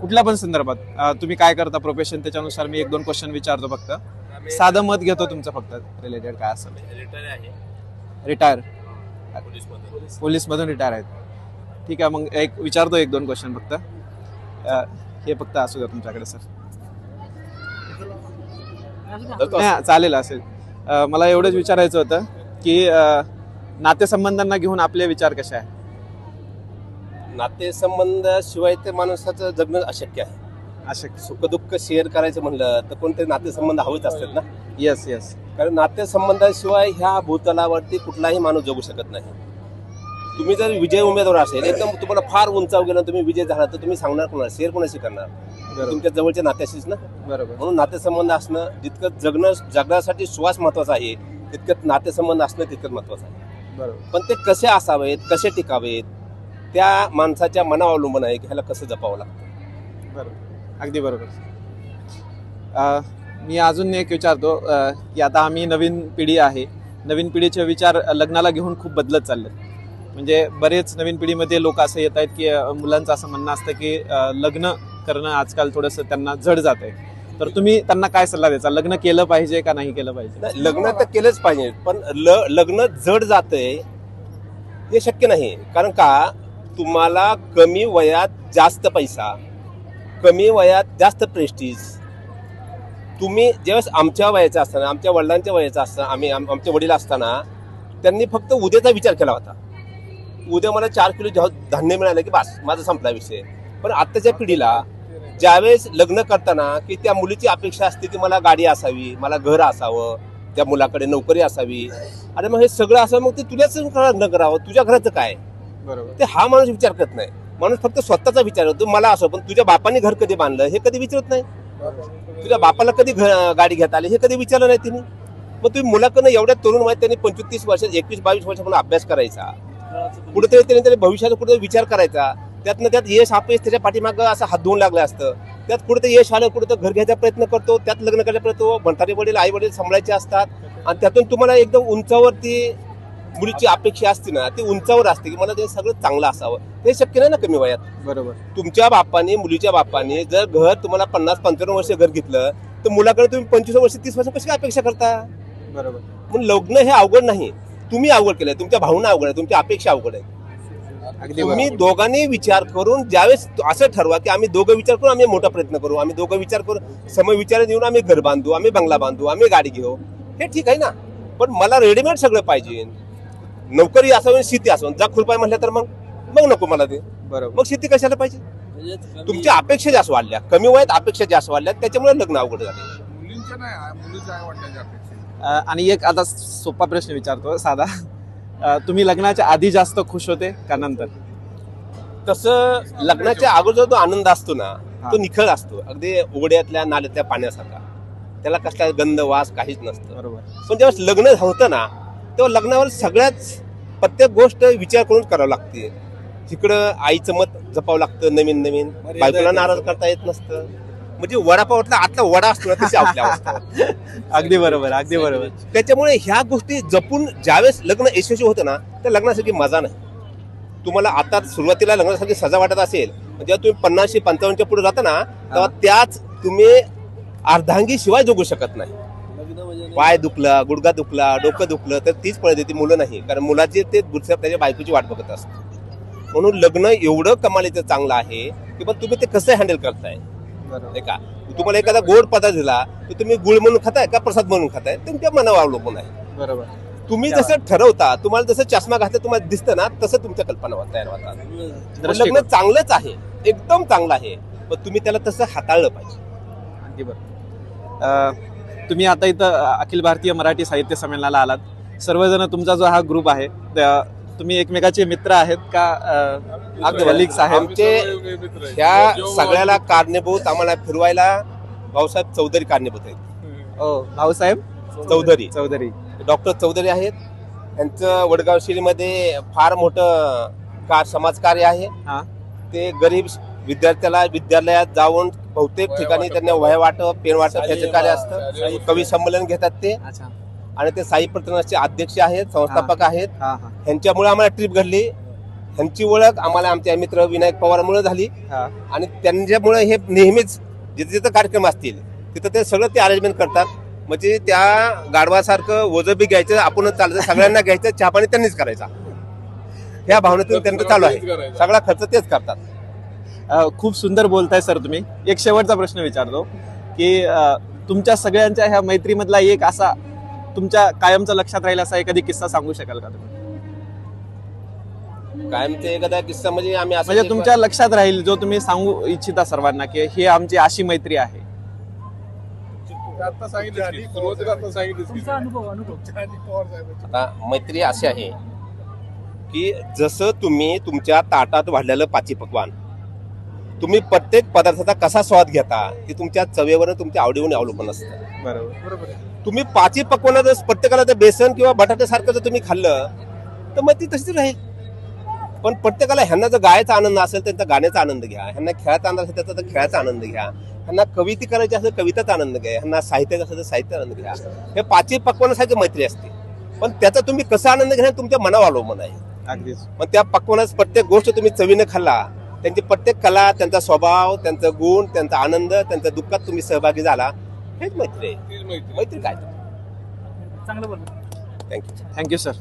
कुठल्या पण संदर्भात तुम्ही काय करता प्रोफेशन त्याच्यानुसार मी 1-2 क्वेश्चन विचारतो फक्त. साधं मत घेतो तुमचं फक्त रिलेटेड काय असेल. रिटायर पोलीस मधून रिटायर आहेत. ठीक आहे, मग एक विचारतो 1-2 क्वेश्चन फक्त. हे फक्त असू द्या तुमच्याकडे सर. नाही चालेल असेल. मला एवढंच विचारायचं होतं की नातेसंबंधांना घेऊन आपले विचार कसे आहे. नातेसंबंधाशिवाय ते माणसाचं जगणं अशक्य आहे. अशक्य. सुखदुःख शेअर करायचं म्हणलं तर कोणते नातेसंबंध हवेच असतात ना. Yes yes. कारण नातेसंबंधाशिवाय ह्या भूतलावरती कुठलाही माणूस जगू शकत नाही. तुम्ही जर विजय उमेदवार असेल, एकदम तुम्हाला फार उंचाव गेला, तुम्ही विजय झाला, तर तुम्ही सांगणार कोणाला, शेअर कोणाशी करणार. तुमच्या जवळच्या नात्याशीच ना. बरोबर. म्हणून नातेसंबंध असणं जितकं जगण्यासाठी श्वास महत्वाचा आहे, तितकं नातेसंबंध असणं तितकंच महत्वाचं आहे. बरोबर. पण ते कसे असावेत, कसे टिकावेत, त्या माणसाच्या मनावर अवलंबून आहे की ह्याला कसं जपावं लागतं. बरोबर, अगदी बरोबर. मी अजून एक विचारतो की आता आम्ही नवीन पिढी आहे, नवीन पिढीचे विचार लग्नाला घेऊन खूप बदलत चालले. म्हणजे बरेच नवीन पिढीमध्ये लोक असं येत आहेत की मुलांचं असं म्हणणं असतं की लग्न करणं आजकाल थोडंसं त्यांना जड जात आहे. तर तुम्ही त्यांना काय सल्ला द्यायचा, लग्न केलं पाहिजे का नाही केलं पाहिजे. लग्न तर केलंच पाहिजे, पण लग्न जड जातंय हे शक्य नाही. कारण का, तुम्हाला कमी वयात जास्त पैसा, कमी वयात जास्त प्रेस्टीज. तुम्ही ज्यावेळेस आमच्या वयाचा असताना, आमच्या वडिलांच्या वयाचा असताना, आमचे वडील असताना त्यांनी फक्त उद्याचा विचार केला होता. उद्या मला 4 किलो धान्य मिळालं की बस, माझा संपला विषय. पण आत्ताच्या पिढीला ज्यावेळेस लग्न करताना की त्या मुलीची अपेक्षा असते की मला गाडी असावी, मला घर असावं, त्या मुलाकडे नोकरी असावी. अरे मग हे सगळं असं, मग ते तुझ्याच लग्न करावं, तुझ्या घराचं काय. बरोबर. ते हा माणूस विचार करत नाही. माणूस फक्त स्वतःचा विचार करतो, मला असं. पण तुझ्या बापाने घर कधी बांधलं हे कधी विचारत नाही. तुझ्या बापाला कधी गाडी घेता आली हे कधी विचारलं नाही तिने. मग तुम्ही मुलाकडनं एवढ्या तरुण वयात त्यांनी 25-30 वर्ष, 21-22 वर्षापर्यंत अभ्यास करायचा, कुठेतरी त्याने भविष्याचा कुठेतरी विचार करायचा. त्यातनं त्यात यश अपयश त्याच्या पाठीमागं असं हात धुवून लागलं असतं. त्यात कुठेतरी यश आलं, कुठेतरी घर घ्यायचा प्रयत्न करतो, त्यात लग्न करायचा प्रयत्न, म्हातारे वडील आई वडील सांभाळायचे असतात. आणि त्यातून तुम्हाला एकदम उंचावरती मुलीची अपेक्षा असते ना, ती उंचावर असते की मला ते सगळं चांगलं असावं. ते शक्य नाही ना कमी वयात. बरोबर. तुमच्या बापाने, मुलीच्या बापाने जर घर तुम्हाला 50-55 वर्ष घर घेतलं, तर मुलाकडे तुम्ही 25 वर्ष 30 वर्ष कशी अपेक्षा करता. बरोबर. म्हणून लग्न हे अवघड नाही. तुम्ही अवघड केलंय, तुमच्या भावना अवघड आहे, तुमच्या अपेक्षा अवघड आहे. तुम्ही दोघांनी विचार करून ज्यावेळेस असं ठरवा की आम्ही दोघं विचार करू, आम्ही मोठा प्रयत्न करू, आम्ही दोघं विचार करू, समविचार देऊन आम्ही घर बांधू, आम्ही बंगला बांधू, आम्ही गाडी घेऊ, हे ठीक आहे ना. पण मला रेडीमेड सगळं पाहिजे. नोकरी असावी, शेती असावी. जा खुरपाय म्हटलं तर मग नको मला ते. बरोबर. मग शेती कशाला पाहिजे. तुमच्या अपेक्षा जास्त वाढल्या, कमी वयात अपेक्षा जास्त वाढल्या, त्याच्यामुळे लग्न अवघड झाले. आणि एक आता सोपा प्रश्न विचारतो साधा. तुम्ही लग्नाच्या आधी जास्त खुश होते का नंतर. तसं लग्नाच्या अगोदर जो आनंद असतो ना, तो निखळ असतो, अगदी उघड्यातल्या नाल्यातल्या पाण्यासारखा. त्याला कसला गंध वास काहीच नसतं. बरोबर. पण जेव्हा लग्न होतं ना, तेव्हा लग्नावर सगळ्याच प्रत्येक गोष्ट विचार करून करावं लागते. तिकडं आईचं मत जपावं लागतं, नवीन नवीन. बायकोला नाराज करता येत नसतं. म्हणजे वडापावतला आतला वडा असतो ना, तशी आपल्या अवस्था. अगदी बरोबर, अगदी बरोबर. त्याच्यामुळे ह्या गोष्टी जपून ज्यावेळेस लग्न यशस्वी होतं ना, त्या लग्नासाठी मजा नाही. तुम्हाला आता सुरुवातीला लग्नासाठी सजा वाटत असेल, जेव्हा तुम्ही 50-55च्या पुढे जाता ना, तेव्हा त्याच तुम्ही अर्धांगी शिवाय जगू शकत नाही. पाय दुखला, गुडघा दुखला, डोकं दुखलं तर तीच पळत येते, मुलं नाही. कारण मुलाची ते दुसऱ्या त्याच्या बायकोची वाट बघत असतात. म्हणून लग्न एवढं कमालीचं चांगलं आहे की पण तुम्ही ते कसं हँडल करताय. का तुम्हाला एखादा गोड पदार्थ दिला तर तुम्ही गुळ म्हणून खाताय का प्रसाद म्हणून खाताय, तुमच्या मनावर अवलंबून आहे. बरोबर. तुम्ही जसं ठरवता, तुम्हाला जसं चष्मा घातला तुम्हाला दिसतं ना, तसं तुमच्या कल्पना तयार होतात. लग्न चांगलंच आहे, एकदम चांगलं आहे, पण तुम्ही त्याला तसं हाताळलं पाहिजे. अगदी बरोबर. तुम्ही आता इथं अखिल भारतीय मराठी साहित्य संमेलनाला आलात. सर्वजण तुमचा जो हा ग्रुप आहे, तुम्ही एकमेकाचे मित्र आहेत का कलिग्स आहेत. आमचे ह्या सगळ्याला कारणीभूत, आम्हाला फिरवायला भाऊसाहेब चौधरी कारणीभूत आहेत. भाऊसाहेब चौधरी डॉक्टर चौधरी आहेत. त्यांचं वडगाव शिरीमध्ये फार मोठं समाजकार्य आहे. ते गरीब विद्यार्थ्याला विद्यालयात जाऊन बहुतेक ठिकाणी त्यांना वह्या वाटप, पेन वाटप याचे कार्य असतं. कवी संमेलन घेतात ते. आणि ते साई प्रतनाचे अध्यक्ष आहेत, संस्थापक आहेत. ह्यांच्यामुळे आम्हाला ट्रिप घडली. ह्यांची ओळख आम्हाला आमच्या मित्र विनायक पवारमुळे झाली हा. आणि त्यांच्यामुळे हे नेहमीच जिथे जिथं कार्यक्रम असतील तिथं ते सगळं ते अरेंजमेंट करतात. म्हणजे त्या गाढवासारखं ओझं बी घ्यायचं, आपणच चालायचं, सगळ्यांना घ्यायचं, चहा पाणी त्यांनीच करायचा, ह्या भावनेतून त्यांचं चालू आहे. सगळा खर्च तेच करतात. खूप सुंदर बोलताय सर तुम्ही. एक शेवटचा प्रश्न विचारतो की तुमच्या सगळ्यांच्या ह्या मैत्रीमधला एक असा तुमच्या कायमचा लक्षात राहील असा एखादी किस्सा सांगू शकाल का तुम्ही? कायमचे एखादा किस्सा म्हणजे आम्ही असं म्हणजे तुमच्या लक्षात राहील जो तुम्ही सांगू इच्छिता सर्वांना की ही आमची अशी मैत्री आहे. आता मैत्री अशी आहे की जसं तुम्ही तुमच्या ताटात वाढलेलं पाची पक्वान तुम्ही प्रत्येक पदार्थाचा कसा स्वाद घेता ते तुमच्या चवेवर तुमच्या आवडीवर अवलंबून असतं. बरोबर. तुम्ही पाची पक्वाना जर प्रत्येकाला जर बेसन किंवा बटाट्यासारखं जर तुम्ही खाल्लं तर मग ती तशीच राहील. पण प्रत्येकाला ह्यांना जर गायचा आनंद असेल त्यांचा गाण्याचा आनंद घ्या, ह्यांना खेळाचा आनंद असेल त्याचा तर खेळाचा आनंद घ्या, ह्यांना कविता करायची असेल कविताचा आनंद घ्या, ह्यांना साहित्याचा असेल तर साहित्याचा आनंद घ्या. हे पाची पक्वानासारखी मैत्री असते. पण त्याचा तुम्ही कसा आनंद घ्या तुमच्या मनावर अवलंबून आहे. अगदीच. मग त्या पक्वानात प्रत्येक गोष्ट तुम्ही चवीने खाल्ला, त्यांची प्रत्येक कला, त्यांचा स्वभाव, त्यांचा गुण, त्यांचा आनंद, त्यांच्या दुःखात तुम्ही सहभागी झाला, हेच मैत्री आहे. मैत्री काय? चांगलं बोल. थँक्यू. Thank you sir.